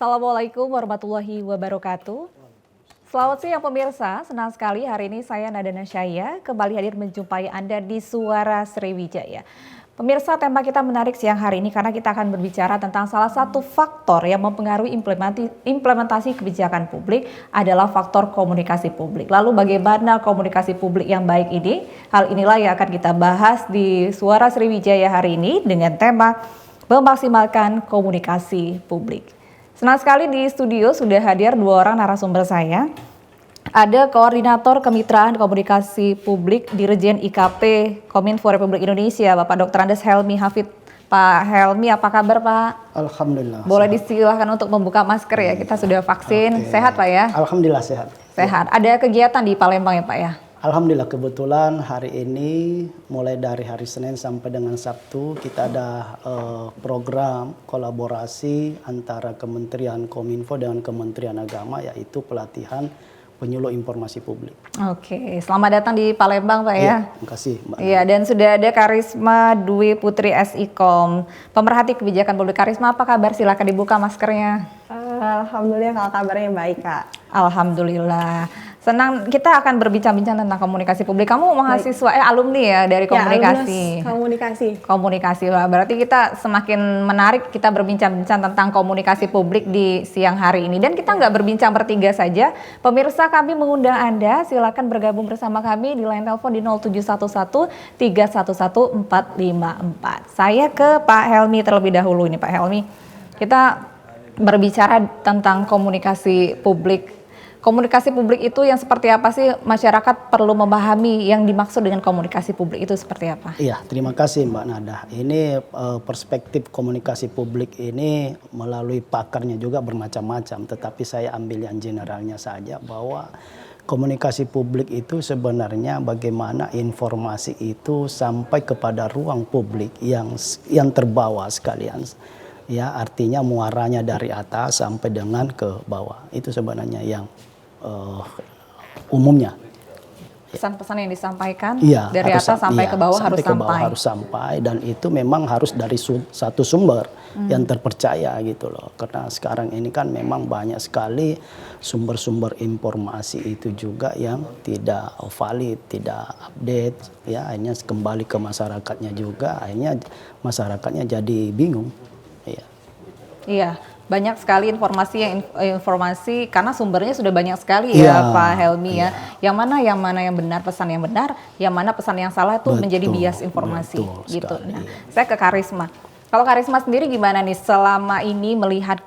Assalamualaikum warahmatullahi wabarakatuh. Selamat siang pemirsa, senang sekali hari ini saya Nadana Syaya kembali hadir menjumpai Anda di Suara Sriwijaya. Pemirsa, tema kita menarik siang hari ini karena kita akan berbicara tentang salah satu faktor yang mempengaruhi implementasi kebijakan publik adalah faktor komunikasi publik. Lalu bagaimana komunikasi publik yang baik ini? Hal inilah yang akan kita bahas di Suara Sriwijaya hari ini dengan tema memaksimalkan komunikasi publik. Senang sekali di studio sudah hadir dua orang narasumber saya. Ada Koordinator Kemitraan Komunikasi Publik Dirjen IKP Kominfo Republik Indonesia, Bapak Dr. Andes Helmi Hafid. Pak Helmi, apa kabar Pak? Alhamdulillah. Boleh disilahkan untuk membuka masker ya, kita sudah vaksin. Sehat Pak ya? Alhamdulillah sehat. Sehat. Ada kegiatan di Palembang ya Pak ya? Alhamdulillah, kebetulan hari ini mulai dari hari Senin sampai dengan Sabtu kita ada program kolaborasi antara Kementerian Kominfo dengan Kementerian Agama, yaitu pelatihan penyuluh informasi publik. Oke, selamat datang di Palembang Pak ya. Iya, terima kasih Mbak. Iya, dan sudah ada Karisma Dwi Putri SIKOM, pemerhati kebijakan publik. Karisma, apa kabar? Silakan dibuka maskernya. Alhamdulillah, kalau kabarnya baik Kak. Alhamdulillah. Senang, kita akan berbincang-bincang tentang komunikasi publik. Kamu mahasiswa, alumni ya dari komunikasi. Ya, komunikasi. Komunikasi, berarti kita semakin menarik kita berbincang-bincang tentang komunikasi publik di siang hari ini. Dan kita nggak berbincang bertiga saja. Pemirsa, kami mengundang Anda, silakan bergabung bersama kami di line telepon di 0711 311 454. Saya ke Pak Helmi terlebih dahulu ini Pak Helmi. Kita berbicara tentang komunikasi publik. Komunikasi publik itu yang seperti apa sih, masyarakat perlu memahami yang dimaksud dengan komunikasi publik itu seperti apa? Iya, terima kasih Mbak Nada. Ini perspektif komunikasi publik ini melalui pakarnya juga bermacam-macam, tetapi saya ambil yang generalnya saja bahwa komunikasi publik itu sebenarnya bagaimana informasi itu sampai kepada ruang publik yang terbawa sekalian. Ya, artinya muaranya dari atas sampai dengan ke bawah. Itu sebenarnya yang umumnya. Pesan-pesan yang disampaikan ya, dari atas sampai ke bawah harus sampai. Harus sampai, dan itu memang harus dari satu sumber yang terpercaya gitu loh. Karena sekarang ini kan memang banyak sekali sumber-sumber informasi itu juga yang tidak valid, tidak update. Ya, akhirnya kembali ke masyarakatnya juga, akhirnya masyarakatnya jadi bingung. Iya, banyak sekali informasi karena sumbernya sudah banyak sekali ya Pak Helmi ya. Yang mana yang benar, pesan yang benar, yang mana pesan yang salah itu menjadi bias informasi gitu. Nah, saya ke Karisma. Kalau Karisma sendiri gimana nih selama ini melihat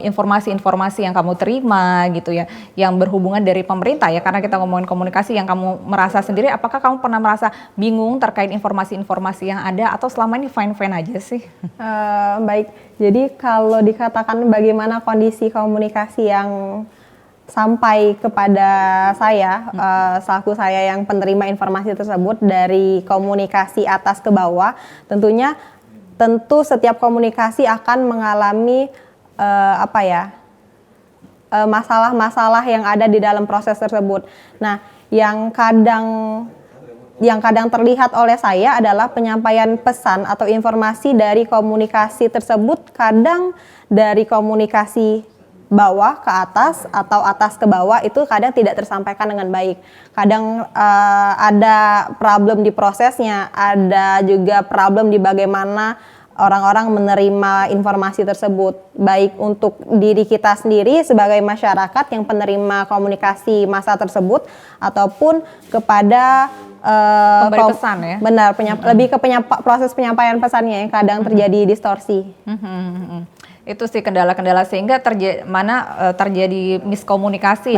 informasi-informasi yang kamu terima gitu ya, yang berhubungan dari pemerintah ya, karena kita ngomongin komunikasi, yang kamu merasa sendiri, apakah kamu pernah merasa bingung terkait informasi-informasi yang ada atau selama ini fine-fine aja sih? Baik, jadi kalau dikatakan bagaimana kondisi komunikasi yang sampai kepada saya, selaku saya yang penerima informasi tersebut dari komunikasi atas ke bawah, tentu setiap komunikasi akan mengalami masalah-masalah yang ada di dalam proses tersebut. Nah, yang kadang terlihat oleh saya adalah penyampaian pesan atau informasi dari komunikasi tersebut kadang dari komunikasi bawah ke atas atau atas ke bawah itu kadang tidak tersampaikan dengan baik. Kadang ada problem di prosesnya, ada juga problem di bagaimana orang-orang menerima informasi tersebut, baik untuk diri kita sendiri sebagai masyarakat yang penerima komunikasi massa tersebut, ataupun kepada pemberi pesan ya. Benar, lebih ke proses penyampaian pesannya yang kadang terjadi distorsi. Itu sih kendala-kendala sehingga terjadi miskomunikasi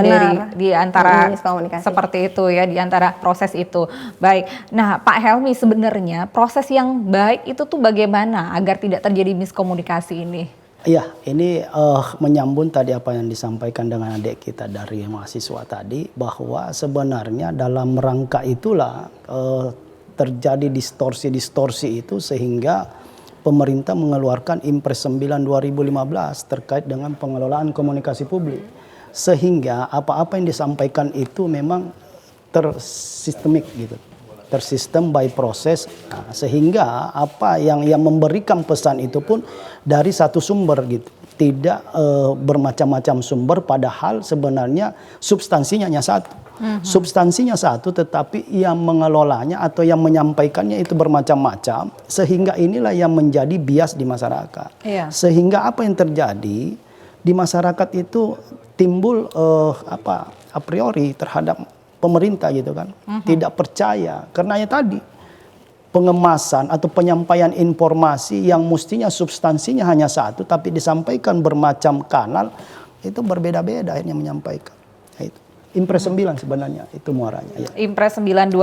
di antara seperti itu ya, di antara proses itu. Baik. Nah, Pak Helmi, sebenarnya proses yang baik itu tuh bagaimana agar tidak terjadi miskomunikasi ini? Iya, ini menyambung tadi apa yang disampaikan dengan adik kita dari mahasiswa tadi, bahwa sebenarnya dalam rangka itulah terjadi distorsi-distorsi itu sehingga pemerintah mengeluarkan Impres 9 2015 terkait dengan pengelolaan komunikasi publik. Sehingga apa-apa yang disampaikan itu memang tersistemik gitu. Tersistem by proses. Nah, sehingga apa yang memberikan pesan itu pun dari satu sumber gitu. tidak bermacam-macam sumber, padahal sebenarnya substansinya hanya satu. Substansinya satu, tetapi yang mengelolanya atau yang menyampaikannya itu bermacam-macam, sehingga inilah yang menjadi bias di masyarakat. Iya. Sehingga apa yang terjadi di masyarakat itu timbul a priori terhadap pemerintah gitu kan, tidak percaya karena ya tadi pengemasan atau penyampaian informasi yang mestinya substansinya hanya satu tapi disampaikan bermacam kanal, itu berbeda-beda akhirnya menyampaikan. Nah, itu Impres 9 sebenarnya itu muaranya. Ya. Impres 9 2015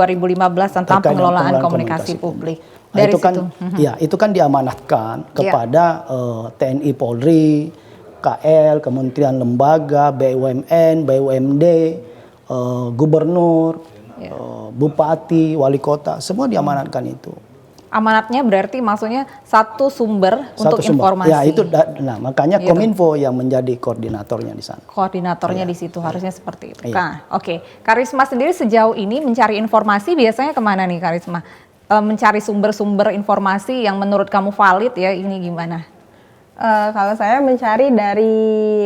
tentang Terkait dengan pengelolaan komunikasi publik. Nah, Dari itu kan, situ. ya itu kan diamanatkan kepada TNI Polri, KL, Kementerian Lembaga, BUMN, BUMD, Gubernur, Bupati, Wali Kota, semua diamanatkan itu. Amanatnya berarti maksudnya satu sumber untuk informasi. Ya itu, nah makanya Kominfo yang menjadi koordinatornya di sana. Koordinatornya di situ harusnya seperti itu. Nah, oke. Karisma sendiri sejauh ini mencari informasi biasanya kemana nih Karisma? Mencari sumber-sumber informasi yang menurut kamu valid ya, ini gimana? Kalau saya mencari dari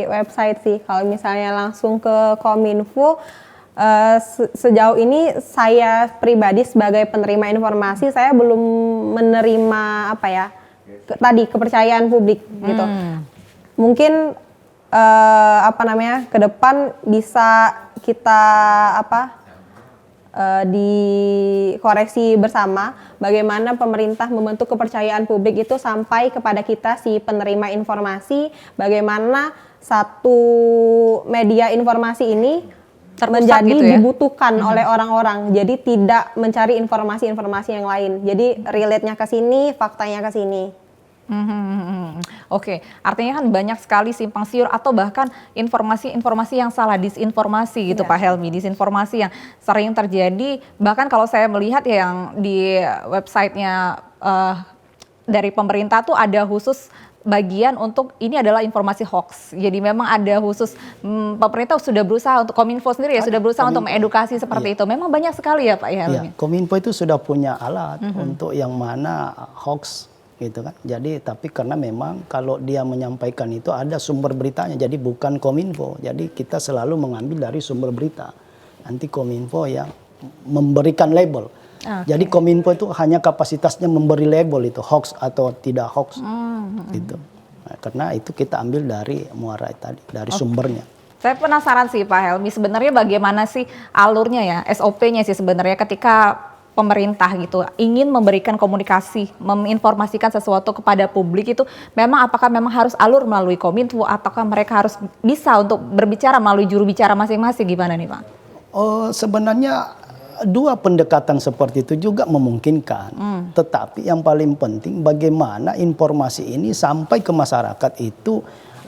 website sih. Kalau misalnya langsung ke Kominfo, sejauh ini saya pribadi sebagai penerima informasi, saya belum menerima kepercayaan publik gitu. Mungkin ke depan bisa kita dikoreksi bersama bagaimana pemerintah membentuk kepercayaan publik itu sampai kepada kita si penerima informasi, bagaimana satu media informasi ini Terpusat menjadi gitu ya? dibutuhkan oleh orang-orang, jadi tidak mencari informasi-informasi yang lain, jadi relate-nya ke sini, faktanya ke sini. Oke, artinya kan banyak sekali simpang siur atau bahkan informasi-informasi yang salah, disinformasi gitu Pak Helmi, disinformasi yang sering terjadi. Bahkan kalau saya melihat ya yang di websitenya dari pemerintah tuh ada khusus bagian untuk ini adalah informasi hoax. Jadi memang ada khusus pemerintah sudah berusaha untuk Kominfo sendiri ya sudah berusaha untuk mengedukasi seperti itu. Memang banyak sekali ya Pak Helmi. Kominfo itu sudah punya alat untuk yang mana hoax gitu kan. Jadi tapi karena memang kalau dia menyampaikan itu ada sumber beritanya, jadi bukan Kominfo. Jadi kita selalu mengambil dari sumber berita. Nanti Kominfo yang memberikan label. Jadi Kominfo itu hanya kapasitasnya memberi label itu hoax atau tidak hoax. Gitu. Nah, karena itu kita ambil dari muara tadi, dari sumbernya. Saya penasaran sih Pak Helmi, sebenarnya bagaimana sih alurnya ya, SOP-nya sih sebenarnya ketika pemerintah gitu ingin memberikan komunikasi, menginformasikan sesuatu kepada publik itu apakah memang harus alur melalui Kominfo ataukah mereka harus bisa untuk berbicara melalui juru bicara masing-masing, gimana nih Pak? Sebenarnya dua pendekatan seperti itu juga memungkinkan. Tetapi yang paling penting bagaimana informasi ini sampai ke masyarakat itu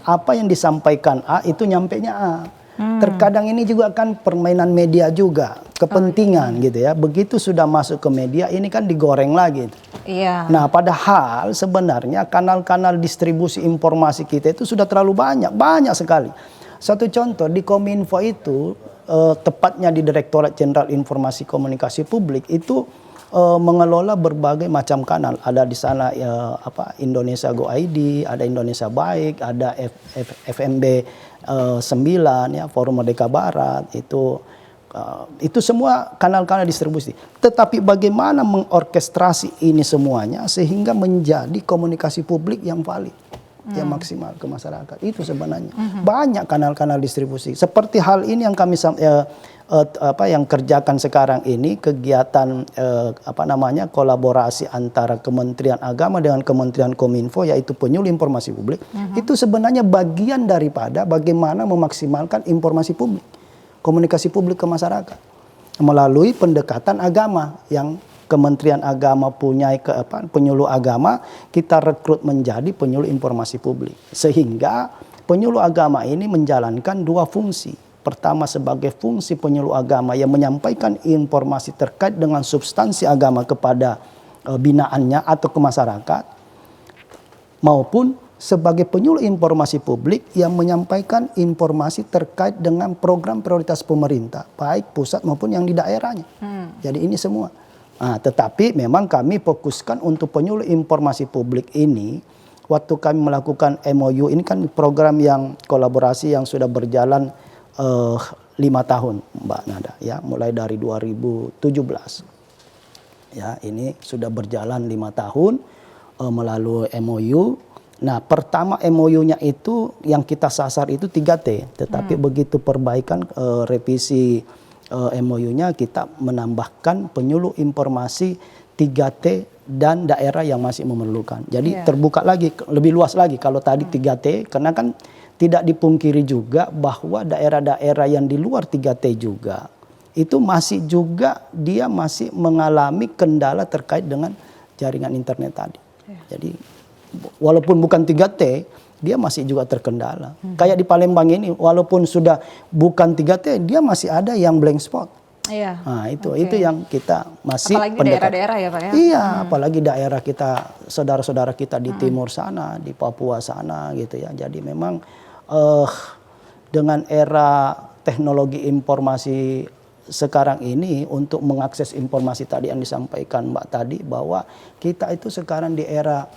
apa yang disampaikan A itu nyampainya A. Terkadang ini juga kan permainan media juga, kepentingan gitu ya. Begitu sudah masuk ke media ini kan digoreng lagi. Iya. Nah, padahal sebenarnya kanal-kanal distribusi informasi kita itu sudah terlalu banyak sekali. Satu contoh di Kominfo itu tepatnya di Direktorat Jenderal Informasi Komunikasi Publik itu mengelola berbagai macam kanal. Ada di sana Indonesia Go ID, ada Indonesia Baik, ada FMB 9 ya, Forum Merdeka Barat, itu semua kanal-kanal distribusi. Tetapi bagaimana mengorkestrasi ini semuanya sehingga menjadi komunikasi publik yang valid, yang maksimal ke masyarakat. Itu sebenarnya banyak kanal-kanal distribusi. Seperti hal ini yang kami yang kerjakan sekarang ini, kegiatan kolaborasi antara Kementerian Agama dengan Kementerian Kominfo, yaitu penyuluh informasi publik. Itu sebenarnya bagian daripada bagaimana memaksimalkan informasi publik, komunikasi publik ke masyarakat melalui pendekatan agama yang Kementerian Agama punya penyuluh agama, kita rekrut menjadi penyuluh informasi publik. Sehingga penyuluh agama ini menjalankan dua fungsi. Pertama sebagai fungsi penyuluh agama yang menyampaikan informasi terkait dengan substansi agama kepada binaannya atau ke masyarakat, maupun sebagai penyuluh informasi publik yang menyampaikan informasi terkait dengan program prioritas pemerintah, baik pusat maupun yang di daerahnya. Jadi ini semua. Nah, tetapi memang kami fokuskan untuk penyuluh informasi publik ini waktu kami melakukan MOU ini kan program yang kolaborasi yang sudah berjalan 5 tahun, Mbak Nada, ya, mulai dari 2017. Ya, ini sudah berjalan 5 tahun melalui MOU. Nah, pertama MOU-nya itu yang kita sasar itu 3T, tetapi begitu perbaikan revisi MOU-nya kita menambahkan penyuluh informasi 3T dan daerah yang masih memerlukan. Jadi terbuka lagi, lebih luas lagi. Kalau tadi 3T, karena kan tidak dipungkiri juga bahwa daerah-daerah yang di luar 3T juga itu masih juga dia masih mengalami kendala terkait dengan jaringan internet tadi. Jadi walaupun bukan 3T, dia masih juga terkendala. Kayak di Palembang ini, walaupun sudah bukan 3T, dia masih ada yang blank spot. Iya. Nah, itu yang kita masih apalagi di daerah-daerah ya Pak ya. Iya, apalagi daerah kita, saudara-saudara kita di timur sana, di Papua sana gitu ya. Jadi memang dengan era teknologi informasi sekarang ini untuk mengakses informasi tadi yang disampaikan Mbak tadi, bahwa kita itu sekarang di era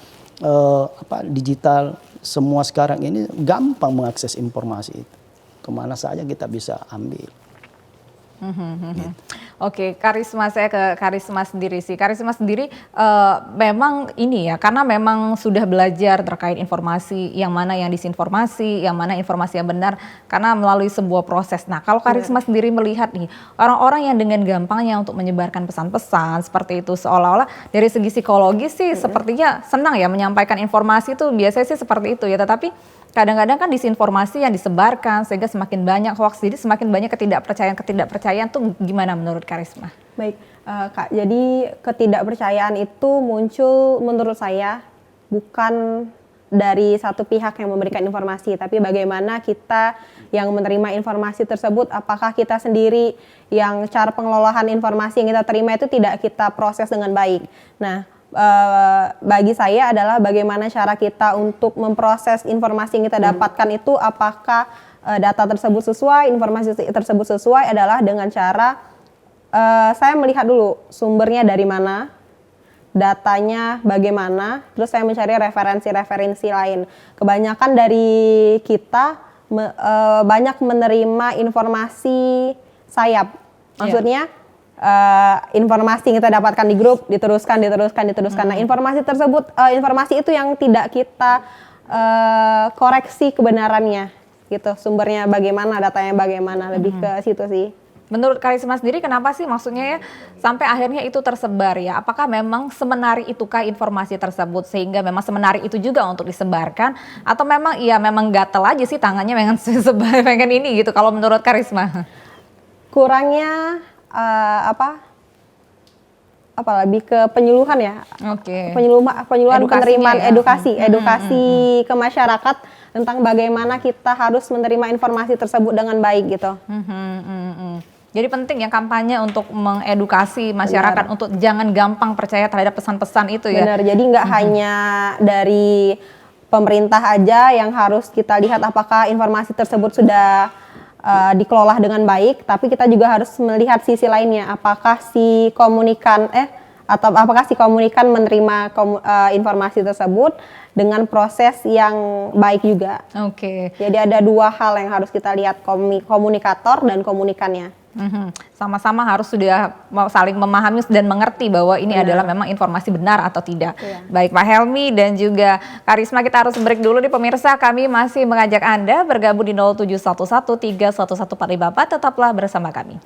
digital, semua sekarang ini gampang mengakses informasi itu. Kemana saja kita bisa ambil. Gitu. Oke, Karisma, saya ke Karisma sendiri sih. Karisma sendiri memang ini ya, karena memang sudah belajar terkait informasi, yang mana yang disinformasi, yang mana informasi yang benar, karena melalui sebuah proses. Nah, kalau Karisma sendiri melihat nih, orang-orang yang dengan gampangnya untuk menyebarkan pesan-pesan seperti itu, seolah-olah dari segi psikologis sih sepertinya senang ya menyampaikan informasi itu, biasanya sih seperti itu ya, tetapi kadang-kadang kan disinformasi yang disebarkan sehingga semakin banyak hoax, jadi semakin banyak ketidakpercayaan tuh gimana menurut Karisma? Baik, Kak, jadi ketidakpercayaan itu muncul menurut saya bukan dari satu pihak yang memberikan informasi, tapi bagaimana kita yang menerima informasi tersebut, apakah kita sendiri yang cara pengelolaan informasi yang kita terima itu tidak kita proses dengan baik. Nah, bagi saya adalah bagaimana cara kita untuk memproses informasi yang kita dapatkan itu, apakah data tersebut sesuai, informasi tersebut sesuai, adalah dengan cara saya melihat dulu sumbernya dari mana, datanya bagaimana, terus saya mencari referensi-referensi lain. Kebanyakan dari kita banyak menerima informasi sayap, maksudnya informasi yang kita dapatkan di grup diteruskan. Nah, informasi tersebut, informasi itu yang tidak kita koreksi kebenarannya, gitu. Sumbernya bagaimana, datanya bagaimana, lebih ke situ sih. Menurut Karisma sendiri, kenapa sih maksudnya ya sampai akhirnya itu tersebar ya? Apakah memang semenarik itukah informasi tersebut sehingga memang semenarik itu juga untuk disebarkan, atau memang memang gatel aja sih tangannya pengen sebar pengen ini gitu? Kalau menurut Karisma, kurangnya lebih ke penyuluhan ya. Oke. Penyuluhan, penerimaan ya. edukasi ke masyarakat tentang bagaimana kita harus menerima informasi tersebut dengan baik gitu. Jadi penting ya kampanye untuk mengedukasi masyarakat untuk jangan gampang percaya terhadap pesan-pesan itu ya. Benar. Jadi nggak hanya dari pemerintah aja yang harus kita lihat apakah informasi tersebut sudah dikelola dengan baik, tapi kita juga harus melihat sisi lainnya, apakah si komunikan menerima informasi tersebut dengan proses yang baik juga. Oke. Jadi ada dua hal yang harus kita lihat, komunikator dan komunikannya. Sama-sama harus sudah saling memahami dan mengerti bahwa ini adalah memang informasi benar atau tidak. Baik Pak Helmi dan juga Karisma, kita harus break dulu nih pemirsa. Kami masih mengajak Anda bergabung di 0711311454. Tetaplah bersama kami.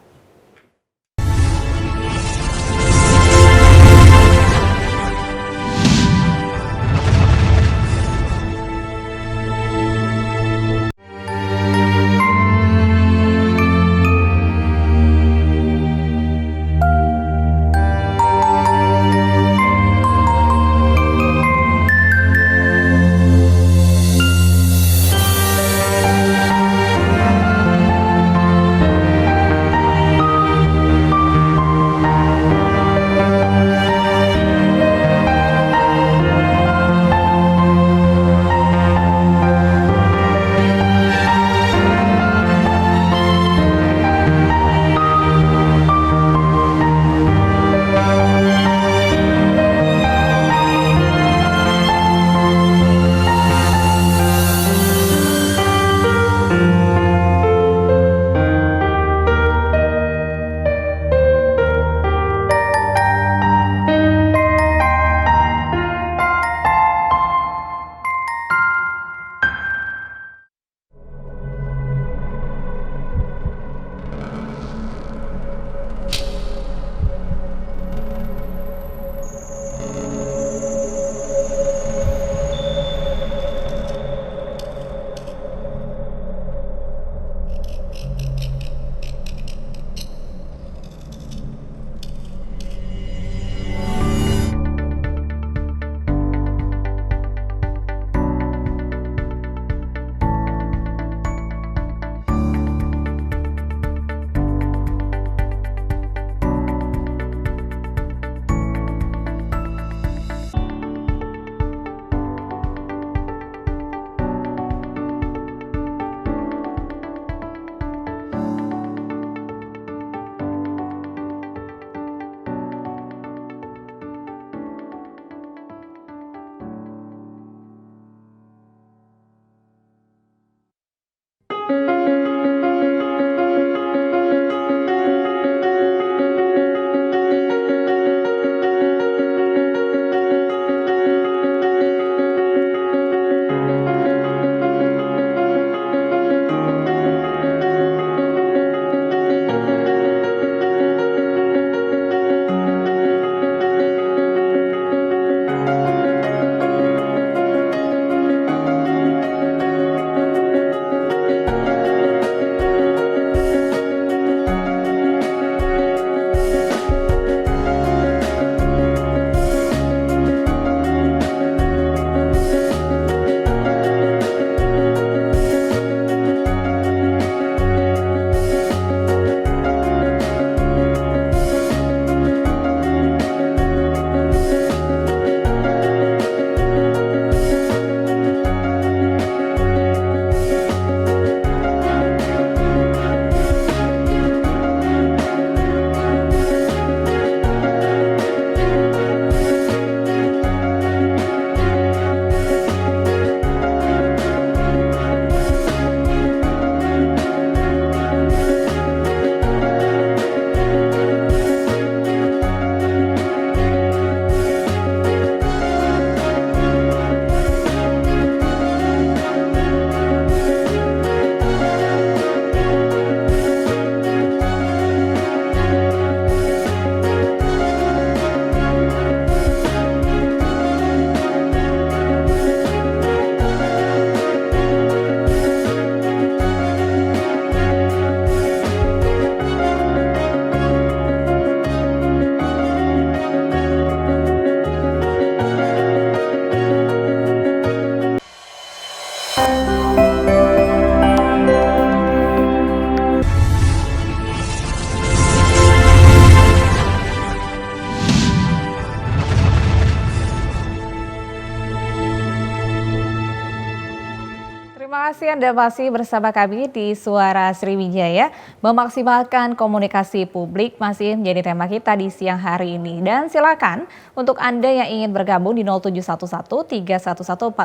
kasih Anda masih bersama kami di Suara Sriwijaya. Memaksimalkan komunikasi publik masih menjadi tema kita di siang hari ini. Dan silakan untuk Anda yang ingin bergabung di 0711 311 454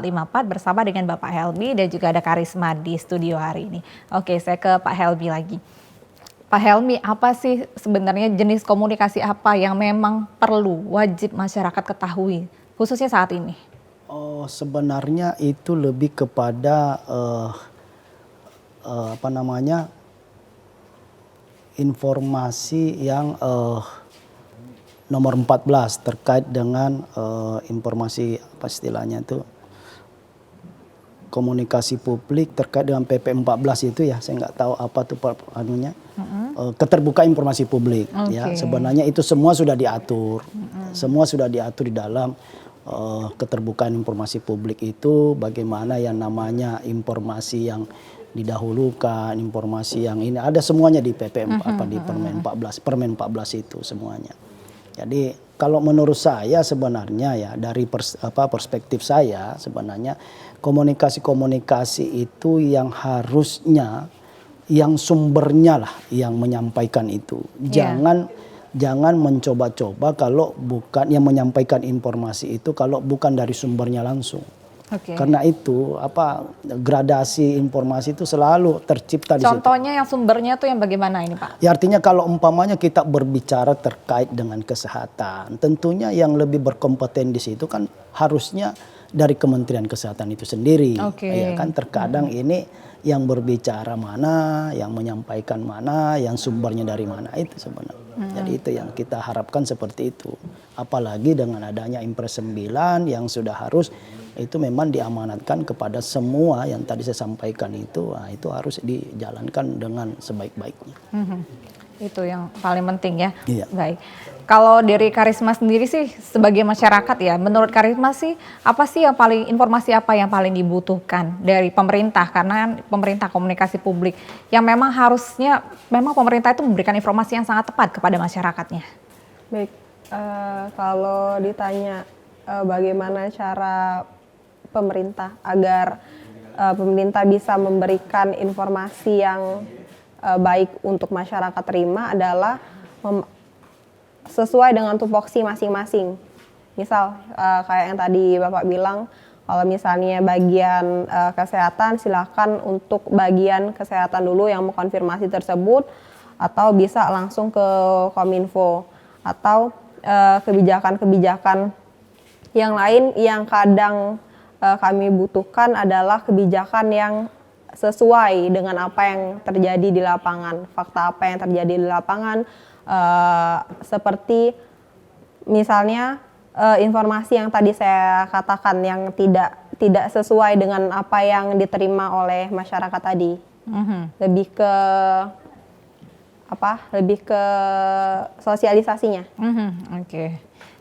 bersama dengan Bapak Helmi dan juga ada Karisma di studio hari ini. Oke, saya ke Pak Helmi lagi. Pak Helmi, apa sih sebenarnya jenis komunikasi apa yang memang perlu wajib masyarakat ketahui, khususnya saat ini? Oh, sebenarnya itu lebih kepada informasi yang nomor 14 terkait dengan informasi apa istilahnya itu komunikasi publik terkait dengan PP 14 itu ya, saya nggak tahu apa tuh anunya. Keterbukaan informasi publik ya, sebenarnya itu semua sudah diatur. Semua sudah diatur di dalam keterbukaan informasi publik itu, bagaimana yang namanya informasi yang didahulukan, informasi yang ini ada semuanya di PP di Permen 14 itu semuanya. Jadi kalau menurut saya sebenarnya ya dari perspektif saya sebenarnya komunikasi itu yang harusnya yang sumbernya lah yang menyampaikan itu. Jangan mencoba-coba kalau bukan yang menyampaikan informasi itu kalau bukan dari sumbernya langsung. Karena itu gradasi informasi itu selalu tercipta di situ. Contohnya yang sumbernya tuh yang bagaimana ini Pak? Ya artinya kalau umpamanya kita berbicara terkait dengan kesehatan, tentunya yang lebih berkompeten di situ kan harusnya dari Kementerian Kesehatan itu sendiri. Ya kan terkadang ini yang berbicara mana, yang menyampaikan mana, yang sumbernya dari mana itu sebenarnya. Jadi itu yang kita harapkan seperti itu. Apalagi dengan adanya Impres 9 yang sudah harus itu memang diamanatkan kepada semua yang tadi saya sampaikan itu, itu harus dijalankan dengan sebaik-baiknya. Itu yang paling penting ya. Iya. Baik. Kalau dari Karisma sendiri sih sebagai masyarakat ya, menurut Karisma sih apa sih yang informasi apa yang paling dibutuhkan dari pemerintah, karena pemerintah komunikasi publik yang memang harusnya pemerintah itu memberikan informasi yang sangat tepat kepada masyarakatnya. Baik, kalau ditanya bagaimana cara pemerintah agar pemerintah bisa memberikan informasi yang baik untuk masyarakat terima adalah sesuai dengan tupoksi masing-masing. Misal kayak yang tadi Bapak bilang, kalau misalnya bagian kesehatan silakan untuk bagian kesehatan dulu yang mengkonfirmasi tersebut, atau bisa langsung ke Kominfo, atau kebijakan-kebijakan yang lain yang kadang kami butuhkan adalah kebijakan yang sesuai dengan apa yang terjadi di lapangan, fakta apa yang terjadi di lapangan, seperti misalnya informasi yang tadi saya katakan yang tidak sesuai dengan apa yang diterima oleh masyarakat tadi, lebih ke sosialisasinya.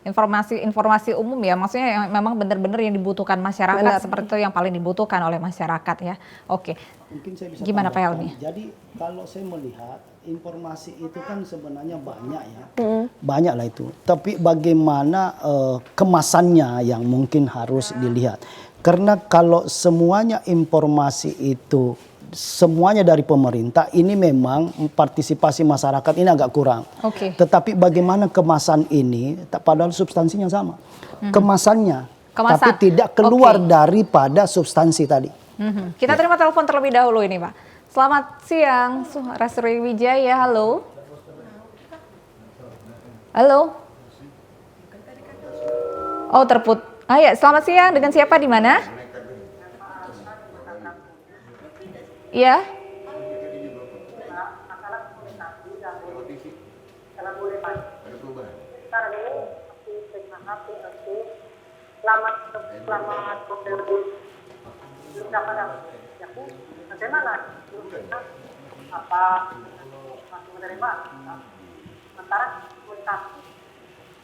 Informasi umum ya, maksudnya yang memang benar-benar yang dibutuhkan masyarakat, seperti itu yang paling dibutuhkan oleh masyarakat ya. Mungkin saya bisa Gimana Pak Helmi? Jadi kalau saya melihat informasi itu kan sebenarnya banyak ya, banyak lah itu. Tapi bagaimana kemasannya yang mungkin harus dilihat. Karena kalau semuanya informasi itu semuanya dari pemerintah, ini memang partisipasi masyarakat ini agak kurang. Tetapi bagaimana kemasan ini, padahal substansinya sama. Kemasannya, tapi tidak keluar daripada substansi tadi. Kita terima telepon terlebih dahulu ini Pak. Selamat siang, Suara Sriwijaya, halo. Halo. Oh ya, selamat siang, dengan siapa di mana? Iya. Bagaimana? Apa masih menerima? Sementara komunikasi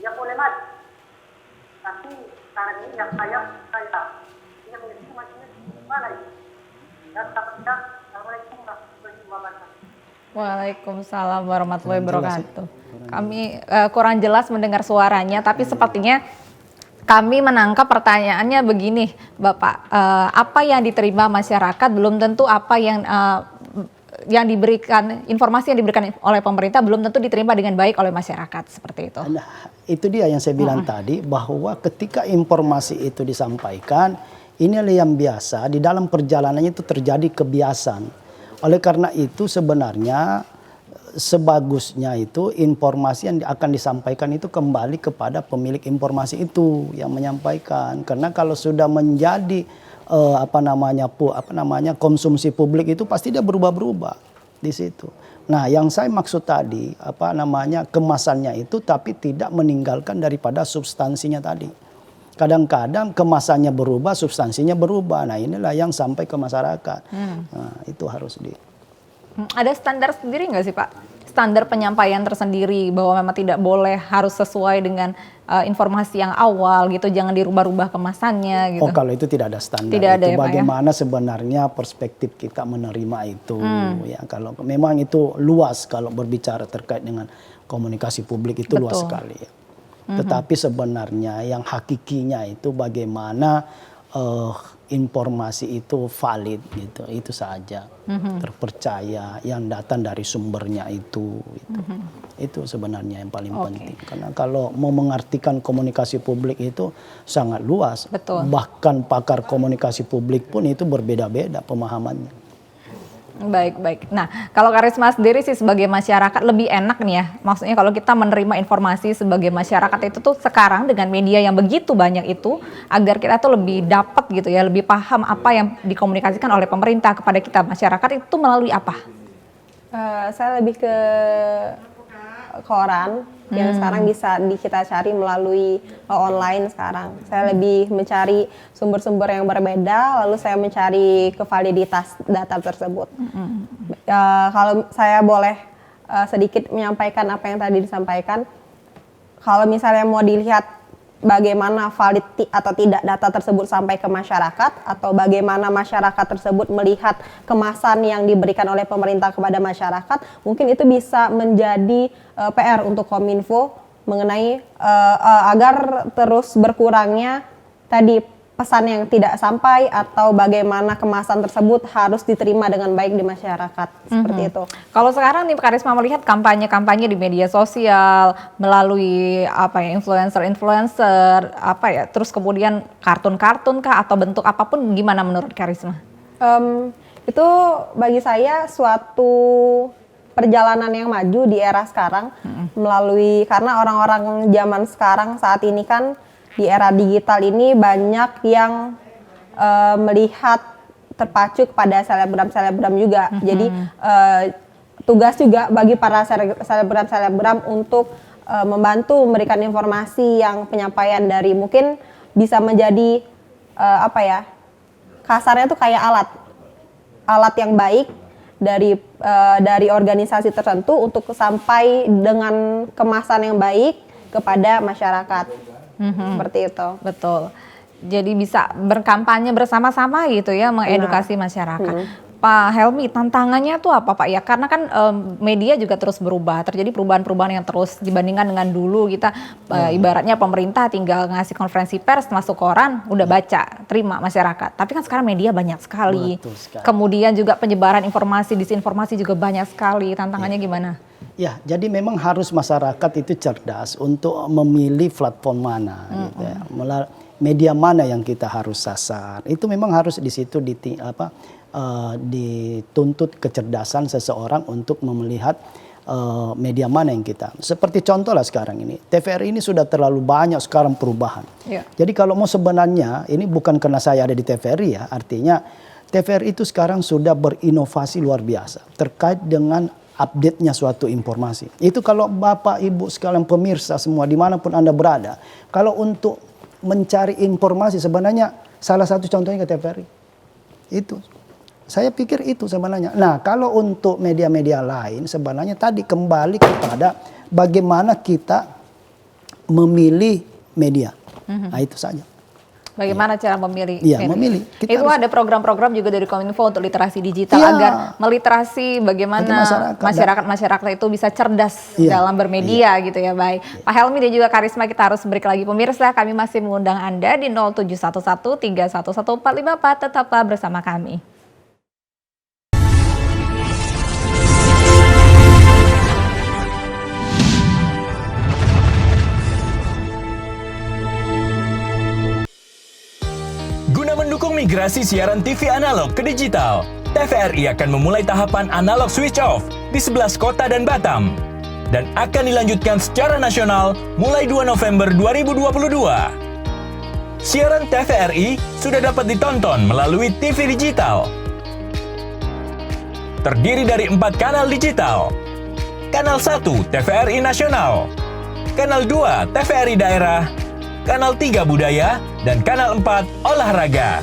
ya boleh maju. Tapi sekarang ini yang saya ini kondisi masih mana ini? Dan kita Assalamualaikum warahmatullahi wabarakatuh. Waalaikumsalam warahmatullahi wabarakatuh. Kami kurang jelas mendengar suaranya, tapi sepertinya kami menangkap pertanyaannya begini, Bapak, apa yang diterima masyarakat belum tentu apa yang diberikan, informasi yang diberikan oleh pemerintah belum tentu diterima dengan baik oleh masyarakat, seperti itu. Nah, itu dia yang saya bilang tadi, bahwa ketika informasi itu disampaikan, inilah yang biasa di dalam perjalanannya itu terjadi kebiasaan. Oleh karena itu sebenarnya sebagusnya itu informasi yang akan disampaikan itu kembali kepada pemilik informasi itu yang menyampaikan. Karena kalau sudah menjadi konsumsi publik itu pasti dia berubah-berubah di situ. Nah, yang saya maksud tadi kemasannya itu tapi tidak meninggalkan daripada substansinya tadi. Kadang-kadang kemasannya berubah, substansinya berubah. Nah, inilah yang sampai ke masyarakat. Nah, itu harus Ada standar sendiri nggak sih Pak? Standar penyampaian tersendiri bahwa memang tidak boleh harus sesuai dengan informasi yang awal gitu, jangan dirubah-rubah kemasannya gitu. Oh, kalau itu tidak ada standar. Tidak ada itu ya, Pak, bagaimana sebenarnya perspektif kita menerima itu. Ya, kalau memang itu luas kalau berbicara terkait dengan komunikasi publik itu luas sekali. Ya. Tetapi sebenarnya yang hakikinya itu bagaimana informasi itu valid gitu, itu saja, terpercaya, yang datang dari sumbernya itu. Itu sebenarnya yang paling penting. Karena kalau mau mengartikan komunikasi publik itu sangat luas. Betul. Bahkan pakar komunikasi publik pun itu berbeda-beda pemahamannya. Baik. Nah, kalau Karisma sendiri sih sebagai masyarakat lebih enak nih ya. Maksudnya kalau kita menerima informasi sebagai masyarakat itu tuh sekarang dengan media yang begitu banyak itu, agar kita tuh lebih dapat gitu ya, lebih paham apa yang dikomunikasikan oleh pemerintah kepada kita masyarakat itu melalui apa? Saya lebih ke koran yang sekarang bisa kita cari melalui online sekarang. Saya lebih mencari sumber-sumber yang berbeda, lalu saya mencari kevaliditas data tersebut. Kalau saya boleh sedikit menyampaikan apa yang tadi disampaikan, kalau misalnya mau dilihat bagaimana valid atau tidak data tersebut sampai ke masyarakat, atau bagaimana masyarakat tersebut melihat kemasan yang diberikan oleh pemerintah kepada masyarakat, mungkin itu bisa menjadi PR untuk Kominfo mengenai agar terus berkurangnya tadi pesan yang tidak sampai atau bagaimana kemasan tersebut harus diterima dengan baik di masyarakat, seperti itu. Kalau sekarang nih Karisma melihat kampanye-kampanye di media sosial melalui influencer terus kemudian kartun-kartun kah atau bentuk apapun, gimana menurut Karisma? Itu bagi saya suatu perjalanan yang maju di era sekarang, karena orang-orang zaman sekarang saat ini kan di era digital ini banyak yang melihat terpacu kepada selebgram juga. Jadi tugas juga bagi para selebgram untuk membantu memberikan informasi yang penyampaian dari mungkin bisa menjadi kasarnya tuh kayak alat yang baik dari organisasi tertentu untuk sampai dengan kemasan yang baik kepada masyarakat. Seperti itu. Betul. Jadi bisa berkampanye bersama-sama gitu ya, mengedukasi masyarakat. Pak Helmi, tantangannya tuh apa Pak ya? Karena kan media juga terus berubah, terjadi perubahan-perubahan yang terus dibandingkan dengan dulu kita ibaratnya pemerintah tinggal ngasih konferensi pers masuk koran, udah baca, terima masyarakat. Tapi kan sekarang media banyak sekali. Kemudian juga penyebaran informasi, disinformasi juga banyak sekali. Tantangannya gimana? Ya, jadi memang harus masyarakat itu cerdas untuk memilih platform mana, gitu ya. Media mana yang kita harus sasar. Itu memang harus di situ dituntut kecerdasan seseorang untuk melihat media mana yang kita. Seperti contoh lah sekarang ini, TVRI ini sudah terlalu banyak sekarang perubahan. Jadi kalau mau sebenarnya, ini bukan karena saya ada di TVRI ya, artinya TVRI itu sekarang sudah berinovasi luar biasa terkait dengan update-nya suatu informasi. Itu kalau Bapak, Ibu sekalian pemirsa semua dimanapun Anda berada, kalau untuk mencari informasi sebenarnya salah satu contohnya ke TVRI. Itu. Saya pikir itu sebenarnya. Nah, kalau untuk media-media lain sebenarnya tadi kembali kepada bagaimana kita memilih media. Nah, itu saja. Bagaimana cara memilih? Iya, memilih. Kita Itu harus- ada program-program juga dari Kominfo untuk literasi digital Iya. agar meliterasi bagaimana masyarakat itu bisa cerdas Iya. dalam bermedia gitu ya. Baik, Pak Helmi dan juga Karisma, kita harus break lagi. Pemirsa, kami masih mengundang Anda di 0711 311 454. Tetaplah bersama kami. Guna mendukung migrasi siaran TV analog ke digital, TVRI akan memulai tahapan analog switch off di 11 kota dan Batam dan akan dilanjutkan secara nasional mulai 2 November 2022. Siaran TVRI sudah dapat ditonton melalui TV digital. Terdiri dari 4 kanal digital. Kanal 1 TVRI Nasional, Kanal 2 TVRI Daerah, Kanal 3 Budaya, dan Kanal 4 Olahraga.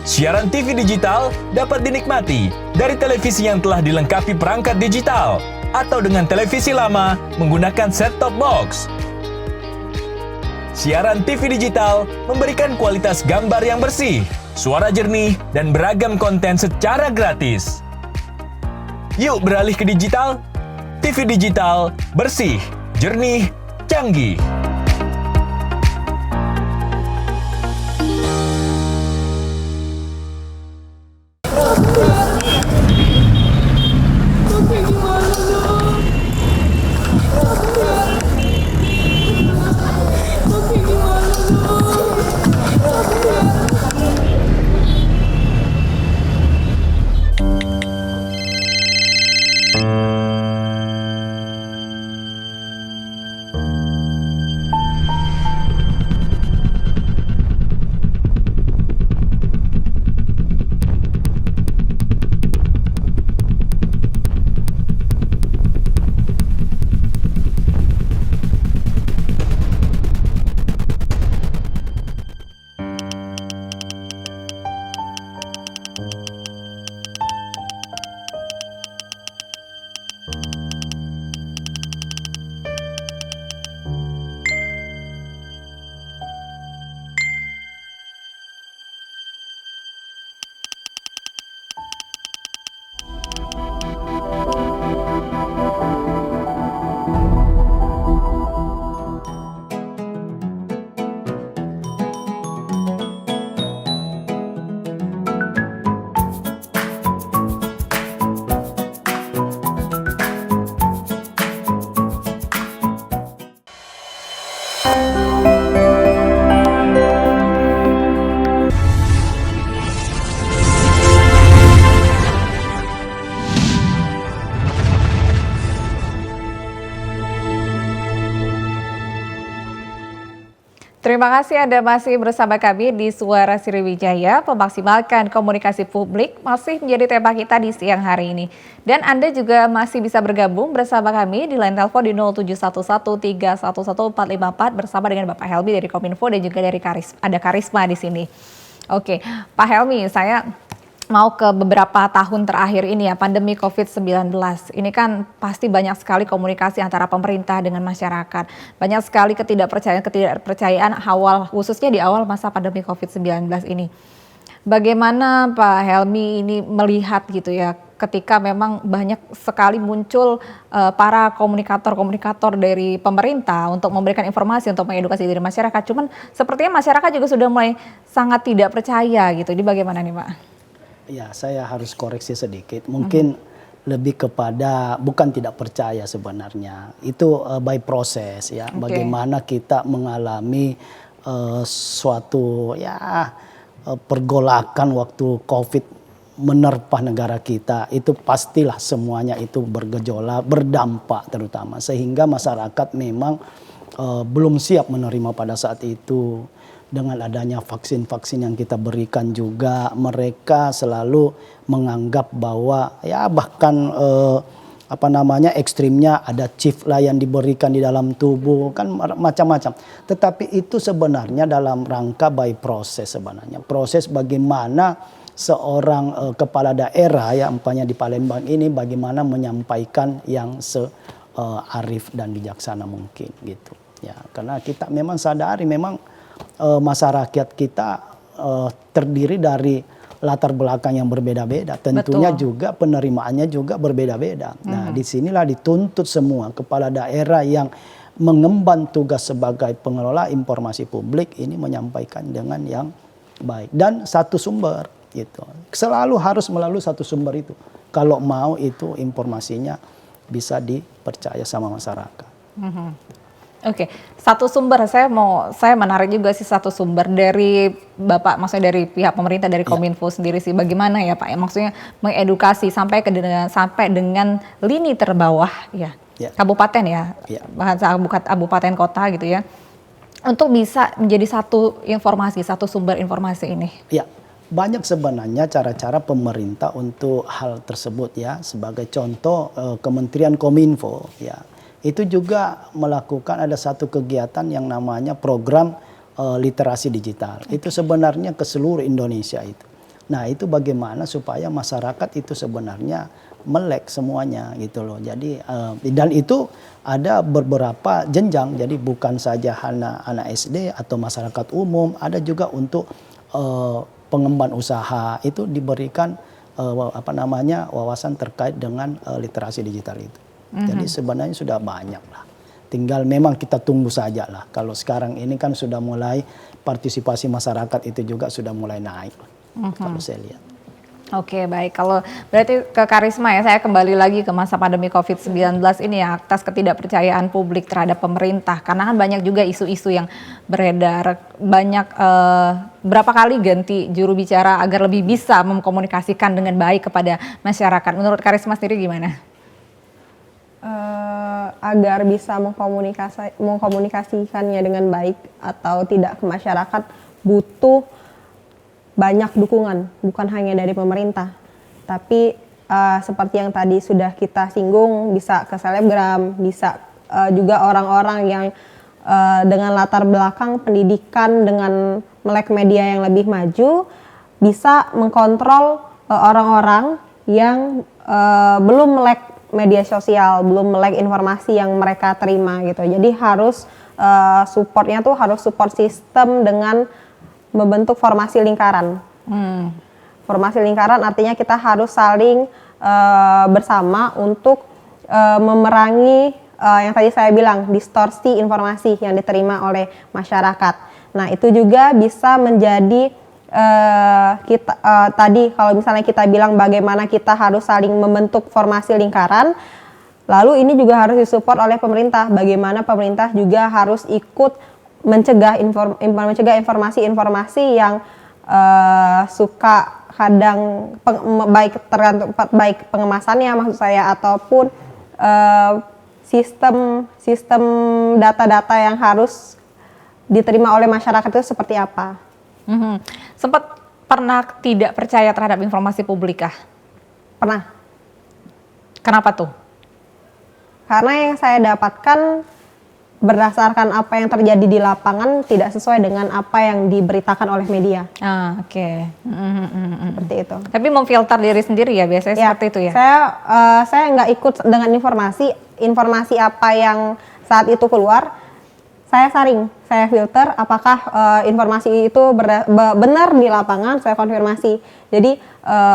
Siaran TV digital dapat dinikmati dari televisi yang telah dilengkapi perangkat digital atau dengan televisi lama menggunakan set-top box. Siaran TV digital memberikan kualitas gambar yang bersih, suara jernih, dan beragam konten secara gratis. Yuk beralih ke digital. TV digital bersih, jernih, canggih. Terima kasih Anda masih bersama kami di Suara Sriwijaya. Memaksimalkan komunikasi publik masih menjadi tema kita di siang hari ini. Dan Anda juga masih bisa bergabung bersama kami di line telepon di 0711 311 454 bersama dengan Bapak Helmi dari Kominfo dan juga dari Karisma di sini. Oke, Pak Helmi, saya mau ke beberapa tahun terakhir ini ya, pandemi COVID-19. Ini kan pasti banyak sekali komunikasi antara pemerintah dengan masyarakat. Banyak sekali ketidakpercayaan awal, khususnya di awal masa pandemi COVID-19 ini. Bagaimana Pak Helmi ini melihat gitu ya, ketika memang banyak sekali muncul para komunikator dari pemerintah untuk memberikan informasi, untuk mengedukasi dari masyarakat. Cuman sepertinya masyarakat juga sudah mulai sangat tidak percaya gitu. Ini bagaimana nih Pak? Ya, saya harus koreksi sedikit. Mungkin lebih kepada bukan tidak percaya sebenarnya. Itu by proses ya. Okay. Bagaimana kita mengalami suatu pergolakan waktu Covid menerpa negara kita. Itu pastilah semuanya itu bergejolak, berdampak terutama. Sehingga masyarakat memang belum siap menerima pada saat itu. Dengan adanya vaksin-vaksin yang kita berikan juga, mereka selalu menganggap bahwa ya bahkan ekstrimnya ada chip lah yang diberikan di dalam tubuh, kan macam-macam. Tetapi itu sebenarnya dalam rangka by proses sebenarnya. Proses bagaimana seorang kepala daerah ya umpamanya di Palembang ini bagaimana menyampaikan yang searif dan bijaksana mungkin gitu. Ya, karena kita memang sadari memang masyarakat kita terdiri dari latar belakang yang berbeda-beda. Tentunya juga penerimaannya juga berbeda-beda. Nah, disinilah dituntut semua kepala daerah yang mengemban tugas sebagai pengelola informasi publik ini menyampaikan dengan yang baik dan satu sumber gitu. Selalu harus melalui satu sumber itu. Kalau mau itu informasinya bisa dipercaya sama masyarakat. Oke, satu sumber saya menarik juga sih satu sumber dari Bapak, maksudnya dari pihak pemerintah, dari Kominfo sendiri sih, bagaimana ya Pak? Maksudnya mengedukasi sampai dengan lini terbawah ya, kabupaten ya, bahasa kabupaten kota gitu ya, untuk bisa menjadi satu informasi, satu sumber informasi ini. Ya, banyak sebenarnya cara-cara pemerintah untuk hal tersebut ya. Sebagai contoh Kementerian Kominfo ya. Itu juga melakukan ada satu kegiatan yang namanya program literasi digital. Itu sebenarnya ke seluruh Indonesia itu. Nah, itu bagaimana supaya masyarakat itu sebenarnya melek semuanya gitu loh. Jadi dan itu ada beberapa jenjang. Jadi bukan saja anak SD atau masyarakat umum, ada juga untuk pengemban usaha itu diberikan wawasan terkait dengan literasi digital itu. Jadi sebenarnya sudah banyak lah. Tinggal memang kita tunggu saja lah. Kalau sekarang ini kan sudah mulai partisipasi masyarakat itu juga sudah mulai naik. Kalau saya lihat. Oke, baik. Kalau berarti ke Karisma ya, saya kembali lagi ke masa pandemi COVID-19 ini ya, atas ketidakpercayaan publik terhadap pemerintah. Karena kan banyak juga isu-isu yang beredar, banyak berapa kali ganti juru bicara agar lebih bisa mengkomunikasikan dengan baik kepada masyarakat. Menurut Karisma sendiri gimana? Agar bisa mengkomunikasikannya dengan baik atau tidak ke masyarakat butuh banyak dukungan, bukan hanya dari pemerintah, tapi seperti yang tadi sudah kita singgung, bisa ke selebgram, bisa juga orang-orang yang dengan latar belakang pendidikan dengan melek media yang lebih maju, bisa mengkontrol orang-orang yang belum melek media sosial, belum melek informasi yang mereka terima gitu. Jadi harus supportnya tuh harus support sistem dengan membentuk formasi lingkaran. Formasi lingkaran artinya kita harus saling bersama untuk memerangi yang tadi saya bilang distorsi informasi yang diterima oleh masyarakat. Nah, itu juga bisa menjadi tadi kalau misalnya kita bilang bagaimana kita harus saling membentuk formasi lingkaran, lalu ini juga harus disupport oleh pemerintah. Bagaimana pemerintah juga harus ikut mencegah informasi-informasi yang suka kadang tergantung baik pengemasannya maksud saya ataupun sistem data-data yang harus diterima oleh masyarakat itu seperti apa. Sempat pernah tidak percaya terhadap informasi publik kah? Pernah. Kenapa tuh? Karena yang saya dapatkan berdasarkan apa yang terjadi di lapangan tidak sesuai dengan apa yang diberitakan oleh media. Oke. Seperti itu. Tapi memfilter diri sendiri ya biasanya seperti itu ya? Saya nggak ikut dengan informasi apa yang saat itu keluar. Saya filter apakah informasi itu benar di lapangan, saya konfirmasi. Jadi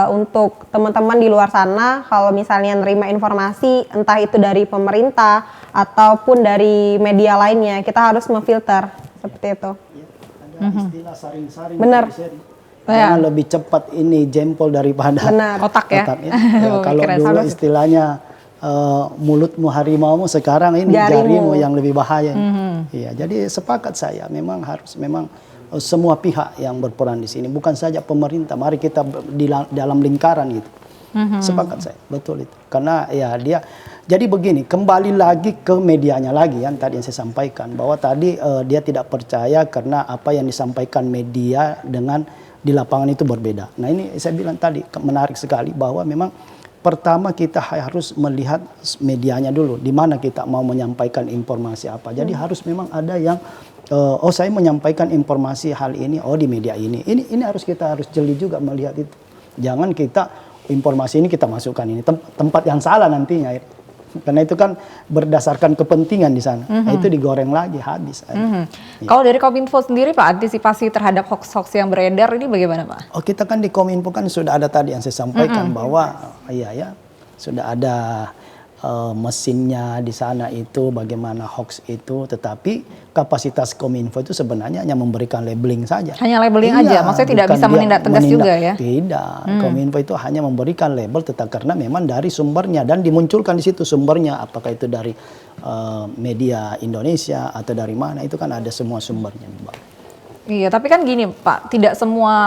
untuk teman-teman di luar sana, kalau misalnya nerima informasi entah itu dari pemerintah ataupun dari media lainnya, kita harus memfilter seperti itu. Ada istilah saring-saring. Benar. Jangan lebih cepat ini jempol daripada otak ya. Kalau dulu istilahnya mulutmu harimaumu, sekarang ini jarimu yang lebih bahaya. Iya, jadi sepakat saya memang harus semua pihak yang berperan di sini, bukan saja pemerintah. Mari kita dalam lingkaran gitu. Sepakat saya, betul itu. Karena ya jadi begini, kembali lagi ke medianya lagi yang tadi yang saya sampaikan bahwa tadi dia tidak percaya karena apa yang disampaikan media dengan di lapangan itu berbeda. Nah, ini saya bilang tadi menarik sekali bahwa memang pertama kita harus melihat medianya dulu, di mana kita mau menyampaikan informasi apa. Jadi harus memang ada yang saya menyampaikan informasi hal ini di media ini. Ini harus jeli juga melihat itu. Jangan kita informasi ini kita masukkan ini tempat yang salah nantinya. Karena itu kan berdasarkan kepentingan di sana. Nah, itu digoreng lagi habis. Kalau dari Kominfo sendiri Pak, antisipasi terhadap hoax-hoax yang beredar ini bagaimana Pak? Oh, kita kan di Kominfo kan sudah ada tadi yang saya sampaikan bahwa iya ya sudah ada mesinnya di sana itu bagaimana hoax itu, tetapi kapasitas Kominfo itu sebenarnya hanya memberikan labeling saja. Hanya labeling aja, maksudnya tidak bukan bisa dia menindak tegas juga ya? Tidak, Kominfo itu hanya memberikan label tetap karena memang dari sumbernya dan dimunculkan di situ sumbernya, apakah itu dari media Indonesia atau dari mana, itu kan ada semua sumbernya di bawah. Iya, tapi kan gini Pak,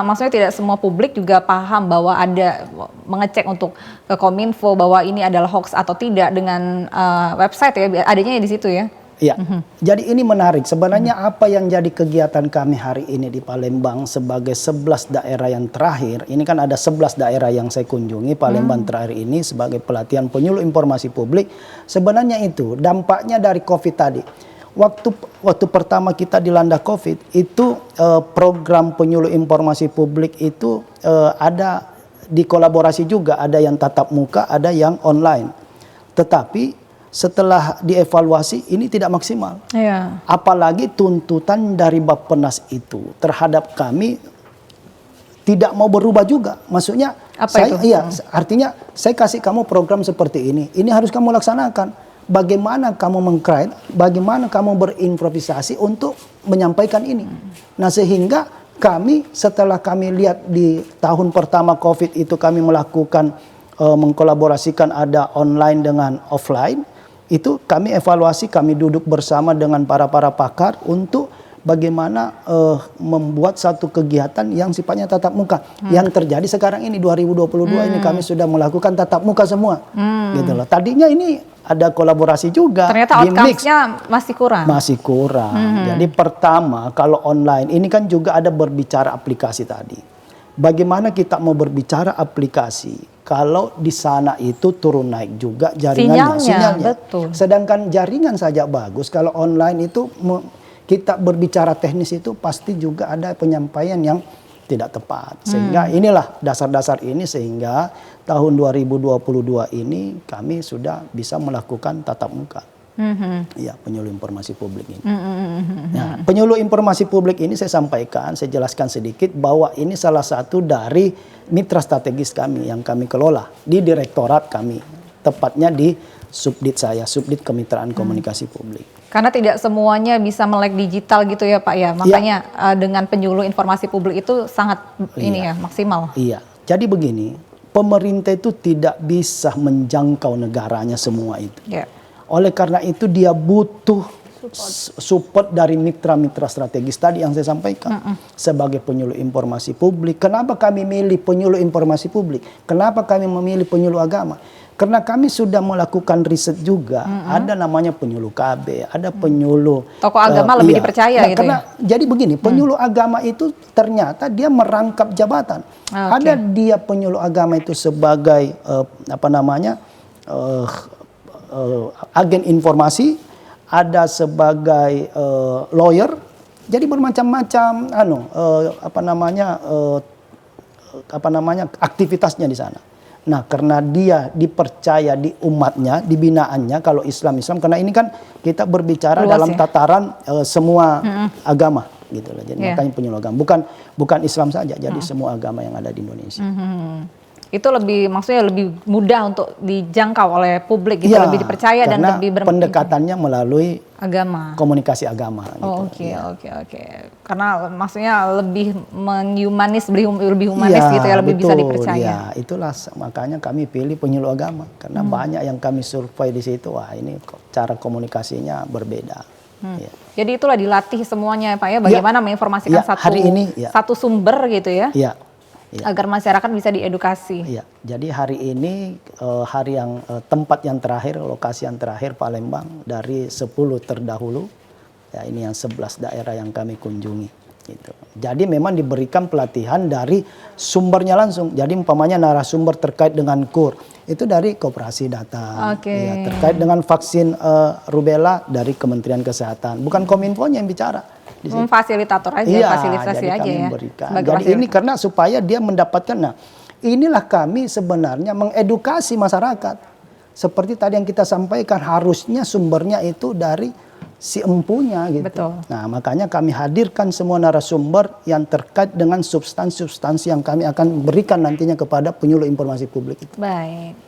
maksudnya tidak semua publik juga paham bahwa ada mengecek untuk ke Kominfo bahwa ini adalah hoax atau tidak dengan website ya, adanya di situ ya. Iya, jadi ini menarik. Sebenarnya apa yang jadi kegiatan kami hari ini di Palembang sebagai 11 daerah yang terakhir, ini kan ada 11 daerah yang saya kunjungi, Palembang terakhir ini sebagai pelatihan penyuluh informasi publik. Sebenarnya itu dampaknya dari COVID tadi. Waktu pertama kita dilanda COVID itu program penyuluh informasi publik itu ada dikolaborasi juga, ada yang tatap muka, ada yang online. Tetapi setelah dievaluasi ini tidak maksimal. Iya. Apalagi tuntutan dari Bappenas itu terhadap kami tidak mau berubah juga. Maksudnya iya, artinya saya kasih kamu program seperti ini harus kamu laksanakan. Bagaimana kamu mengkreat, bagaimana kamu berimprovisasi untuk menyampaikan ini. Nah, sehingga kami setelah kami lihat di tahun pertama COVID itu kami melakukan mengkolaborasikan ada online dengan offline, itu kami evaluasi, kami duduk bersama dengan para pakar untuk bagaimana membuat satu kegiatan yang sifatnya tatap muka. Yang terjadi sekarang ini 2022 ini kami sudah melakukan tatap muka semua. Gitu loh. Tadinya ini ada kolaborasi juga. Ternyata outcomes-nya masih kurang. Masih kurang. Jadi pertama kalau online ini kan juga ada berbicara aplikasi tadi. Bagaimana kita mau berbicara aplikasi kalau di sana itu turun naik juga jaringannya, sinyalnya. Betul. Sedangkan jaringan saja bagus, kalau online itu kita berbicara teknis itu pasti juga ada penyampaian yang tidak tepat. Sehingga inilah dasar-dasar ini sehingga tahun 2022 ini kami sudah bisa melakukan tatap muka. Ya, penyuluh informasi publik ini. Nah, penyuluh informasi publik ini saya sampaikan, saya jelaskan sedikit bahwa ini salah satu dari mitra strategis kami yang kami kelola di direktorat kami, tepatnya di subdit saya, subdit kemitraan komunikasi publik. Karena tidak semuanya bisa melek digital gitu ya Pak ya, makanya dengan penyuluh informasi publik itu sangat maksimal. Iya, jadi begini, pemerintah itu tidak bisa menjangkau negaranya semua itu. Yeah. Oleh karena itu dia butuh support dari mitra-mitra strategis tadi yang saya sampaikan. Sebagai penyuluh informasi publik, kenapa kami milih penyuluh informasi publik? Kenapa kami memilih penyuluh agama? Karena kami sudah melakukan riset juga, ada namanya penyuluh KB, ada penyuluh tokoh agama lebih dipercaya gitu karena, ya. Jadi begini, penyuluh agama itu ternyata dia merangkap jabatan. Ada dia penyuluh agama itu sebagai agen informasi, ada sebagai lawyer, jadi bermacam-macam aktivitasnya di sana. Nah, karena dia dipercaya di umatnya, di binaannya, kalau Islam, karena ini kan kita berbicara luas dalam tataran semua agama, gitu loh. Jadi makanya penyuluh agama, bukan Islam saja, jadi semua agama yang ada di Indonesia. Itu maksudnya lebih mudah untuk dijangkau oleh publik, gitu, lebih dipercaya dan lebih pendekatannya melalui agama, komunikasi agama. Oh, oke. Karena maksudnya lebih humanis gitu ya, lebih bisa dipercaya. Iya, itulah makanya kami pilih penyuluh agama karena banyak yang kami survei di situ. Wah, ini cara komunikasinya berbeda. Ya. Jadi itulah dilatih semuanya Pak ya, bagaimana menginformasikan satu sumber gitu ya. Iya. Agar masyarakat bisa diedukasi. Iya, jadi hari ini tempat yang terakhir, lokasi yang terakhir Palembang dari 10 terdahulu. Ya, ini yang 11 daerah yang kami kunjungi. Gitu. Jadi memang diberikan pelatihan dari sumbernya langsung. Jadi umpamanya narasumber terkait dengan KUR itu dari Koperasi datang. Ya, terkait dengan vaksin rubella dari Kementerian Kesehatan. Bukan Kominfo yang bicara. Fasilitator aja, fasilitasi aja ya. Jadi ini karena supaya dia mendapatkan, nah inilah kami sebenarnya mengedukasi masyarakat. seperti tadi yang kita sampaikan, harusnya sumbernya itu dari si empunya gitu. Betul. Nah, makanya kami hadirkan semua narasumber yang terkait dengan substansi-substansi yang kami akan berikan nantinya kepada penyuluh informasi publik itu. Baik.